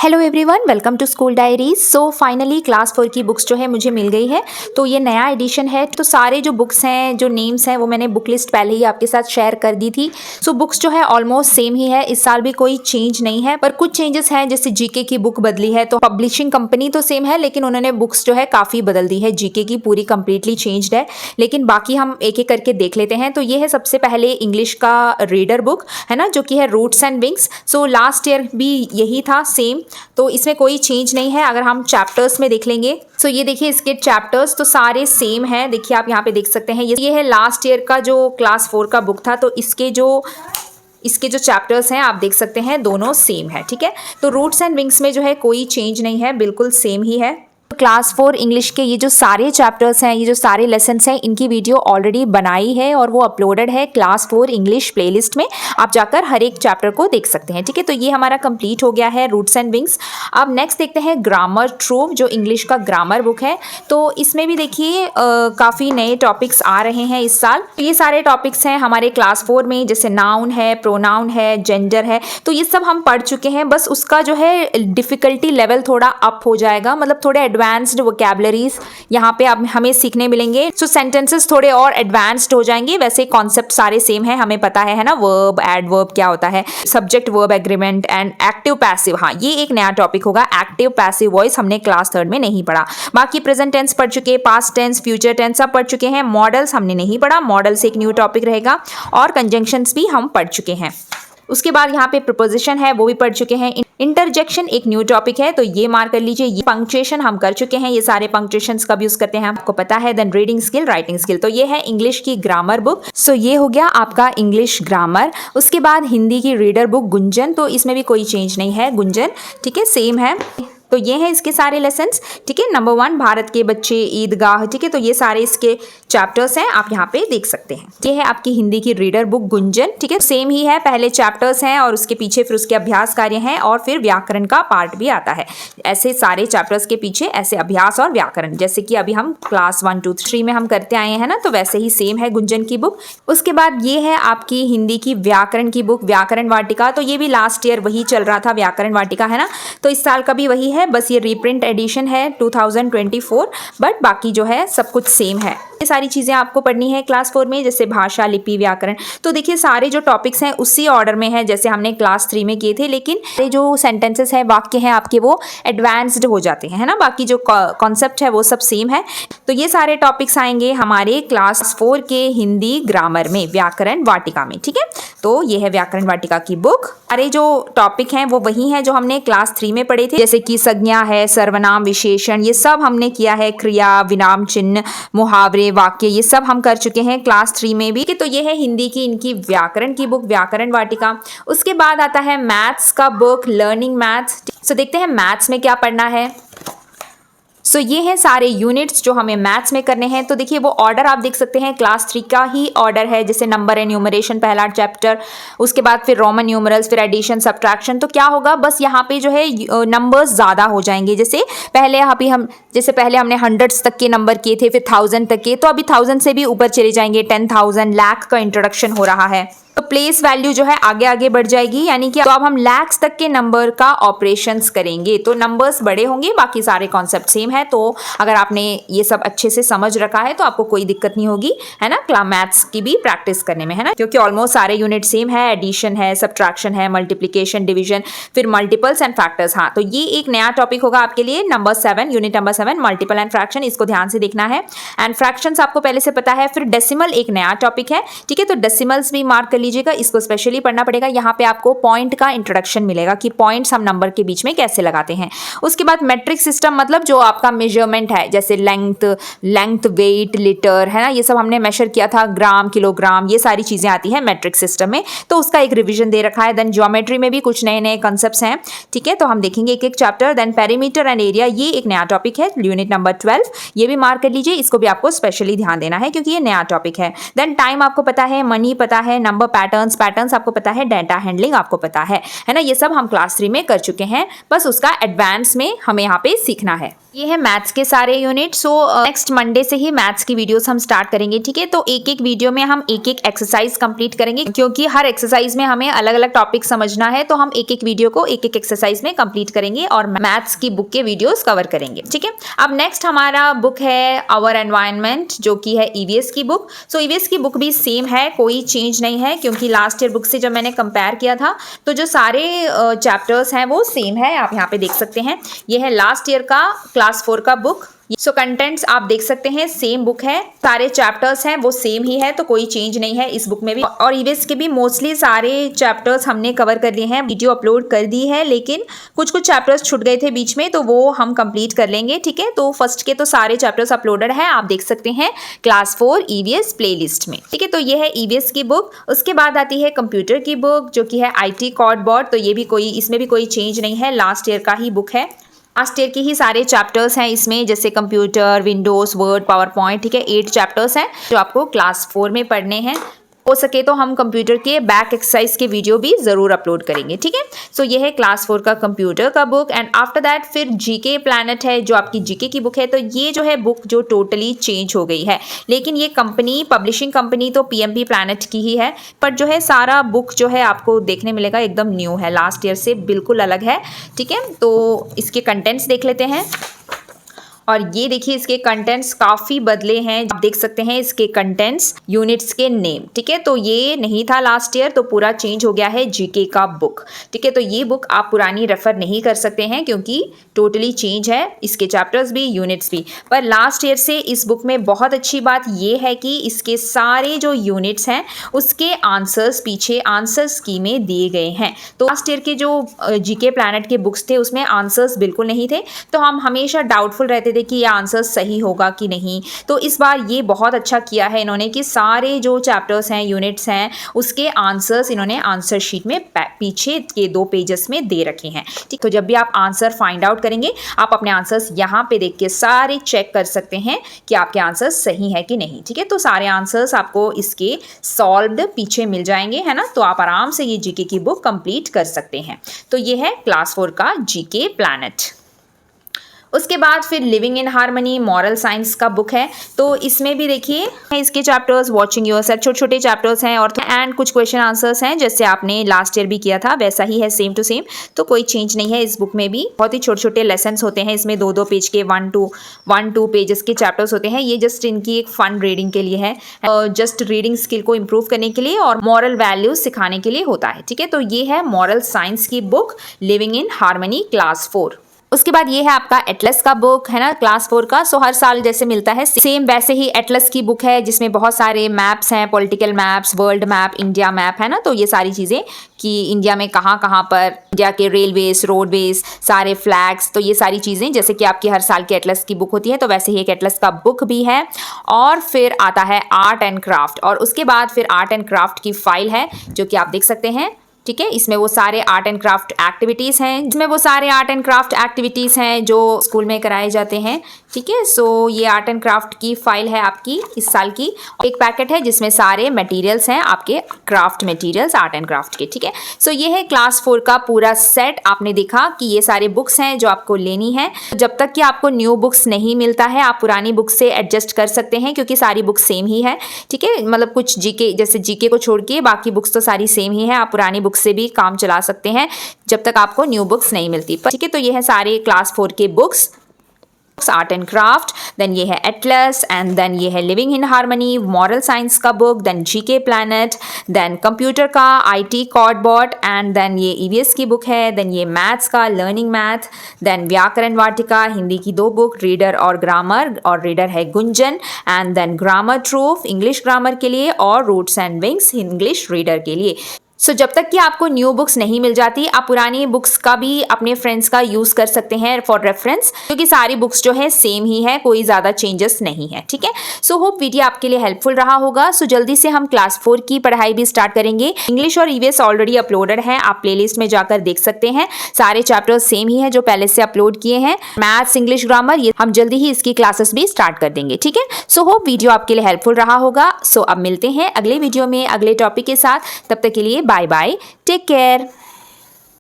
Hello everyone, welcome to school diaries. So finally class 4 की books जो है मुझे मिल गई है। तो ये नया एडिशन है। तो सारे जो बुक्स हैं, जो नेम्स हैं, वो मैंने बुक लिस्ट पहले ही आपके साथ शेयर कर दी थी। सो बुक्स जो है ऑलमोस्ट सेम ही है, इस साल भी कोई चेंज नहीं है, पर कुछ चेंजेस हैं। जैसे जीके की बुक बदली है, तो पब्लिशिंग कंपनी तो सेम है, लेकिन उन्होंने बुक्स जो है काफ़ी बदल दी है। जीके की पूरी कंप्लीटली चेंज्ड है, लेकिन बाकी हम एक एक करके देख लेते हैं। तो ये है सबसे पहले इंग्लिश का रीडर बुक, है ना, जो कि है roots and wings. So last year भी यही था सेम, तो इसमें कोई चेंज नहीं है। अगर हम चैप्टर्स में देख लेंगे, सो ये देखिए इसके चैप्टर्स तो सारे सेम हैं। देखिए आप यहाँ पे देख सकते हैं, ये है लास्ट ईयर का जो क्लास 4 का बुक था। तो इसके जो चैप्टर्स हैं आप देख सकते हैं, दोनों सेम है। ठीक है, तो रूट्स एंड विंग्स में जो है कोई चेंज नहीं है, बिल्कुल सेम ही है। क्लास 4 इंग्लिश के ये जो सारे चैप्टर्स हैं, ये जो सारे लेसन्स हैं, इनकी वीडियो ऑलरेडी बनाई है और वो अपलोडेड है क्लास 4 इंग्लिश प्लेलिस्ट में। आप जाकर हर एक चैप्टर को देख सकते हैं। ठीक है, तो ये हमारा कंप्लीट हो गया है रूट्स एंड विंग्स। अब नेक्स्ट देखते हैं ग्रामर ट्रूव, जो इंग्लिश का ग्रामर बुक है। तो इसमें भी देखिए काफ़ी नए टॉपिक्स आ रहे हैं इस साल। ये सारे टॉपिक्स हैं हमारे क्लास 4 में, जैसे नाउन है, प्रोनाउन है, जेंडर है। तो ये सब हम पढ़ चुके हैं, बस उसका जो है डिफ़िकल्टी लेवल थोड़ा अप हो जाएगा, मतलब थोड़े एडवांस्ड वोकैबुलरीज यहाँ पे अब हमें सीखने मिलेंगे। सो सेंटेंसेस थोड़े और एडवांस्ड हो जाएंगे। वैसे कॉन्सेप्ट सारे सेम है, हमें पता है ना, वर्ब, एडवर्ब क्या होता है, subject verb agreement and active passive. हाँ, ये एक नया टॉपिक होगा, एक्टिव पैसिव वॉइस हमने क्लास 3 में नहीं पढ़ा। बाकी प्रेजेंट टेंस पढ़ चुके, पास्ट टेंस, फ्यूचर टेंस सब पढ़ चुके हैं। मॉडल्स हमने नहीं पढ़ा, मॉडल्स एक न्यू टॉपिक रहेगा, और कंजंक्शंस भी हम पढ़ चुके हैं। उसके बाद यहाँ पे प्रीपोजिशन है, वो भी पढ़ चुके हैं। इंटरजेक्शन एक न्यू टॉपिक है, तो ये मार्क कर लीजिए। ये पंक्चुएशन हम कर चुके हैं, ये सारे पंक्चुएशंस कब यूज करते हैं आपको पता है। Then reading skill, writing skill, तो ये है इंग्लिश की ग्रामर बुक। सो ये हो गया आपका इंग्लिश ग्रामर। उसके बाद हिंदी की रीडर बुक गुंजन, तो इसमें भी कोई चेंज नहीं है, गुंजन ठीक है, सेम है। तो ये हैं इसके सारे लेसन्स। ठीक है, नंबर 1 भारत के बच्चे, ईदगाह। ठीक है, तो ये सारे इसके चैप्टर्स हैं, आप यहाँ पे देख सकते हैं। ये है आपकी हिंदी की रीडर बुक गुंजन। ठीक है, सेम ही है, पहले चैप्टर्स हैं और उसके पीछे फिर उसके अभ्यास कार्य हैं, और फिर व्याकरण का पार्ट भी आता है। ऐसे सारे चैप्टर्स के पीछे ऐसे अभ्यास और व्याकरण, जैसे कि अभी हम क्लास 1, 2, 3 में हम करते आए हैं ना, तो वैसे ही सेम है गुंजन की बुक। उसके बाद ये है आपकी हिंदी की व्याकरण की बुक, व्याकरण वाटिका। तो ये भी लास्ट ईयर वही चल रहा था, व्याकरण वाटिका, है ना, तो इस साल का भी वही है, बस ये रीप्रिंट एडिशन है 2024, बट बाकी जो है सब कुछ सेम है। ये सारी चीज़ें आपको पढ़नी है क्लास 4 में, जैसे भाषा, लिपि, व्याकरण। तो देखिए सारे जो टॉपिक्स हैं उसी ऑर्डर में है जैसे हमने क्लास 3 में किए थे, लेकिन ये जो सेंटेंसेस हैं, वाक्य हैं आपके, वो एडवांस्ड हो जाते हैं, है ना। बाकी जो कॉन्सेप्ट है वो सब सेम है। तो ये सारे टॉपिक्स आएंगे हमारे क्लास 4 के हिंदी ग्रामर में, व्याकरण वाटिका में। ठीक है, तो ये है व्याकरण वाटिका की बुक। अरे जो टॉपिक हैं वो वही हैं जो हमने क्लास 3 में पढ़े थे, जैसे कि संज्ञा है, सर्वनाम, विशेषण, ये सब हमने किया है। क्रिया, विराम चिन्ह, मुहावरे, वाक्य, ये सब हम कर चुके हैं क्लास 3 में भी। तो ये है हिंदी की इनकी व्याकरण की बुक, व्याकरण वाटिका। उसके बाद आता है मैथ्स का बुक, लर्निंग मैथ्स। सो देखते हैं मैथ्स में क्या पढ़ना है। सो ये हैं सारे यूनिट्स जो हमें मैथ्स में करने हैं। तो देखिए वो ऑर्डर आप देख सकते हैं, क्लास 3 का ही ऑर्डर है, जैसे नंबर एंड न्यूमरेशन पहला चैप्टर, उसके बाद फिर रोमन न्यूमरल्स, फिर एडिशन, सब्ट्रैक्शन। तो क्या होगा, बस यहाँ पे जो है नंबर्स ज़्यादा हो जाएंगे। जैसे पहले हमने हंड्रेड्स तक के नंबर किए थे, फिर 1000 तक के, तो अभी 1000 से भी ऊपर चले जाएंगे, 10,000, लाख का इंट्रोडक्शन हो रहा है। तो प्लेस वैल्यू जो है आगे आगे बढ़ जाएगी, यानी कि तो अब हम लैक्स तक के नंबर का ऑपरेशंस करेंगे, तो नंबर्स बड़े होंगे, बाकी सारे कॉन्सेप्ट सेम है। तो अगर आपने ये सब अच्छे से समझ रखा है तो आपको कोई दिक्कत नहीं होगी, है ना, मैथ्स की भी प्रैक्टिस करने में, है ना, क्योंकि ऑलमोस्ट सारे यूनिट सेम है। एडिशन है, सब्ट्रैक्शन है, मल्टीप्लिकेशन, डिवीजन, फिर मल्टीपल्स एंड फैक्टर्स। हाँ, तो ये एक नया टॉपिक होगा आपके लिए, number 7, unit number 7, multiple and fraction, इसको ध्यान से देखना है। एंड फ्रैक्शंस आपको पहले से पता है। फिर डेसिमल एक नया टॉपिक है। ठीक है, तो डेसिमल्स भी मार्क कर लीजिएगा, इसको स्पेशली पढ़ना पड़ेगा। यहाँ पे आपको पॉइंट का इंट्रोडक्शन मिलेगा कि पॉइंट्स हम नंबर के बीच में कैसे लगाते हैं। उसके बाद मेट्रिक सिस्टम, मतलब जो आपका मेजरमेंट है, जैसे लेंथ, वेट, लीटर, है ना, ये सब हमने मेजर किया था, ग्राम, किलोग्राम, ये सारी चीजें आती हैं मेट्रिक सिस्टम में, तो उसका एक रिविजन दे रखा है। देन ज्योमेट्री में भी कुछ नए नए कॉन्सेप्ट्स हैं। ठीक है, तो हम देखेंगे एक एक chapter. Then perimeter and area, ये एक नया टॉपिक है, यूनिट नंबर 12, ये भी मार्क कर लीजिए, इसको भी आपको स्पेशली ध्यान देना है क्योंकि ये नया टॉपिक है। देन टाइम आपको पता है, मनी पता है, नंबर पैटर्न्स आपको पता है, डाटा हैंडलिंग आपको पता है ना, ये सब हम क्लास 3 में कर चुके हैं, बस उसका एडवांस में हमें यहाँ पे सीखना है। ये है मैथ्स के सारे यूनिट। सो नेक्स्ट मंडे से ही मैथ्स की वीडियोस हम स्टार्ट करेंगे, ठीक है। तो एक एक वीडियो में हम एक एक एक्सरसाइज कंप्लीट करेंगे, क्योंकि हर एक्सरसाइज में हमें अलग अलग टॉपिक समझना है, तो हम एक एक वीडियो को एक एक एक्सरसाइज में कंप्लीट करेंगे और मैथ्स की बुक के वीडियोस कवर करेंगे, ठीक है। अब नेक्स्ट हमारा बुक है आवर एनवायरनमेंट, जो कि है ईवीएस की बुक। सो ईवीएस की बुक भी सेम है, कोई चेंज नहीं है, क्योंकि लास्ट ईयर बुक से जब मैंने कंपेयर किया था तो जो सारे चैप्टर्स हैं वो सेम है। आप यहाँ पे देख सकते हैं, ये है लास्ट ईयर का क्लास 4 का बुक। सो कंटेंट्स आप देख सकते हैं सेम बुक है, सारे चैप्टर्स हैं वो सेम ही है, तो कोई चेंज नहीं है इस बुक में भी। और ईवीएस के भी मोस्टली सारे चैप्टर्स हमने कवर कर लिए हैं, वीडियो अपलोड कर दी है, लेकिन कुछ कुछ चैप्टर्स छूट गए थे बीच में, तो वो हम कंप्लीट कर लेंगे, ठीक है। तो फर्स्ट के तो सारे चैप्टर्स अपलोडेड है, आप देख सकते हैं क्लास 4 ईवीएस प्लेलिस्ट में, ठीक है। तो ये है ईवीएस की बुक। उसके बाद आती है कंप्यूटर की बुक, जो कि है IT कॉर्डबोर्ड। तो ये भी इसमें भी कोई चेंज नहीं है, लास्ट ईयर का ही बुक है। लास्ट ईयर के ही सारे चैप्टर्स हैं इसमें, जैसे computer, Windows, word, power point, ठीक है। 8 चैप्टर्स हैं जो आपको क्लास 4 में पढ़ने हैं। हो सके तो हम कंप्यूटर के बैक एक्सरसाइज के वीडियो भी ज़रूर अपलोड करेंगे, ठीक है। सो ये है क्लास 4 का कंप्यूटर का बुक। एंड आफ्टर दैट फिर जीके प्लैनेट है, जो आपकी जीके की बुक है। तो ये जो है बुक जो टोटली चेंज हो गई है, लेकिन ये कंपनी, पब्लिशिंग कंपनी तो PMP प्लैनेट की ही है, पर जो है सारा बुक जो है आपको देखने मिलेगा एकदम न्यू है, लास्ट ईयर से बिल्कुल अलग है, ठीक है। तो इसके कंटेंट्स देख लेते हैं। और ये देखिए इसके कंटेंट्स काफ़ी बदले हैं, आप देख सकते हैं इसके कंटेंट्स, यूनिट्स के नेम, ठीक है। तो ये नहीं था लास्ट ईयर, तो पूरा चेंज हो गया है जीके का बुक, ठीक है। तो ये बुक आप पुरानी रेफर नहीं कर सकते हैं, क्योंकि टोटली चेंज है, इसके चैप्टर्स भी, यूनिट्स भी। पर लास्ट ईयर से इस बुक में बहुत अच्छी बात ये है कि इसके सारे जो यूनिट्स हैं उसके आंसर्स पीछे आंसर स्कीम में दिए गए हैं। तो लास्ट ईयर के जो जीके प्लैनेट के बुक्स थे उसमें आंसर्स बिल्कुल नहीं थे, तो हम हमेशा डाउटफुल रहते थे कि ये आंसर सही होगा कि नहीं। तो इस बार ये बहुत अच्छा किया है इन्होंने कि सारे जो चैप्टर्स हैं, यूनिट्स हैं, उसके आंसर्स इन्होंने आंसर शीट में पीछे के 2 पेजेस में दे रखे हैं, ठीक। तो जब भी आप आंसर फाइंड आउट करेंगे, आप अपने आंसर्स यहाँ पे देख के सारे चेक कर सकते हैं कि आपके आंसर्स सही है कि नहीं, ठीक है। तो सारे आंसर्स आपको इसके सॉल्व्ड पीछे मिल जाएंगे, है ना। तो आप आराम से ये जीके की बुक कंप्लीट कर सकते हैं। तो ये है क्लास 4 का जीके प्लैनेट। उसके बाद फिर living in harmony moral science का बुक है। तो इसमें भी देखिए इसके चैप्टर्स, वॉचिंग योरसेल्फ, छोटे छोटे चैप्टर्स हैं, और एंड कुछ क्वेश्चन आंसर्स हैं, जैसे आपने लास्ट ईयर भी किया था वैसा ही है, सेम टू सेम। तो कोई चेंज नहीं है इस बुक में भी। बहुत ही छोटे छोटे लेसन्स होते हैं इसमें, 2-2 पेज के 1-2 पेजेस के चैप्टर्स होते हैं। ये जस्ट इनकी एक फन रीडिंग के लिए है, जस्ट रीडिंग स्किल को इम्प्रूव करने के लिए और मॉरल वैल्यूज सिखाने के लिए होता है, ठीक है। तो ये है मॉरल साइंस की book, living in harmony class 4। उसके बाद ये है आपका एटलस का बुक, है ना, क्लास 4 का। सो हर साल जैसे मिलता है सेम वैसे ही एटलस की बुक है, जिसमें बहुत सारे मैप्स हैं, political maps, world map, India map, है ना। तो ये सारी चीज़ें कि इंडिया में कहाँ कहाँ पर इंडिया के रेलवेज, रोडवेज, सारे फ्लैग्स, तो ये सारी चीज़ें जैसे कि आपकी हर साल की एटलस की बुक होती है, तो वैसे ही एक एटलस का बुक भी है। और फिर आता है आर्ट एंड क्राफ्ट, और उसके बाद फिर आर्ट एंड क्राफ्ट की फाइल है, जो कि आप देख सकते हैं, ठीक है। इसमें वो सारे आर्ट एंड क्राफ्ट एक्टिविटीज़ हैं, जो स्कूल में कराए जाते हैं, ठीक है। सो ये आर्ट एंड क्राफ्ट की फाइल है आपकी इस साल की। एक पैकेट है जिसमें सारे मटेरियल्स हैं आपके craft materials art and craft के, ठीक है। सो ये है क्लास 4 का पूरा सेट। आपने देखा कि ये सारे बुक्स हैं जो आपको लेनी है। जब तक कि आपको न्यू बुक्स नहीं मिलता है, आप पुरानी बुक से एडजस्ट कर सकते हैं, क्योंकि सारी बुक्स सेम ही है, ठीक है। मतलब कुछ जीके, जैसे जीके को छोड़ के बाकी बुक्स तो सारी सेम ही है, आप पुरानी बुक्स से भी काम चला सकते हैं जब तक आपको न्यू बुक्स नहीं मिलती, ठीक है। तो ये है सारे क्लास 4 के books, art and craft, then ये है एटलस, एंड देन ये है living in harmony moral science का book, then GK planet, then computer का IT कॉर्डबोर्ड, एंड देन ये EVS की बुक है, देन ये मैथ्स का लर्निंग मैथ, देन व्याकरण वाटिका हिंदी की 2 बुक, रीडर और ग्रामर, और रीडर है गुंजन, एंड देन ग्रामर ट्रूफ इंग्लिश ग्रामर के लिए, और roots and wings English reader के लिए। सो जब तक कि आपको न्यू बुक्स नहीं मिल जाती, आप पुरानी बुक्स का भी अपने फ्रेंड्स का यूज़ कर सकते हैं फॉर रेफरेंस, क्योंकि सारी बुक्स जो है सेम ही है, कोई ज़्यादा चेंजेस नहीं है, ठीक है। सो होप वीडियो आपके लिए हेल्पफुल रहा होगा। सो जल्दी से हम क्लास 4 की पढ़ाई भी स्टार्ट करेंगे। इंग्लिश और EVS ऑलरेडी अपलोडेड है, आप प्लेलिस्ट में जाकर देख सकते हैं। सारे चैप्टर्स सेम ही है जो पहले से अपलोड किए हैं। मैथ्स, इंग्लिश, ग्रामर, ये हम जल्दी ही इसकी क्लासेस भी स्टार्ट कर देंगे, ठीक है। सो होप वीडियो आपके लिए हेल्पफुल रहा होगा। सो अब मिलते हैं अगले वीडियो में अगले टॉपिक के साथ, तब तक के लिए बाय बाय, टेक केयर।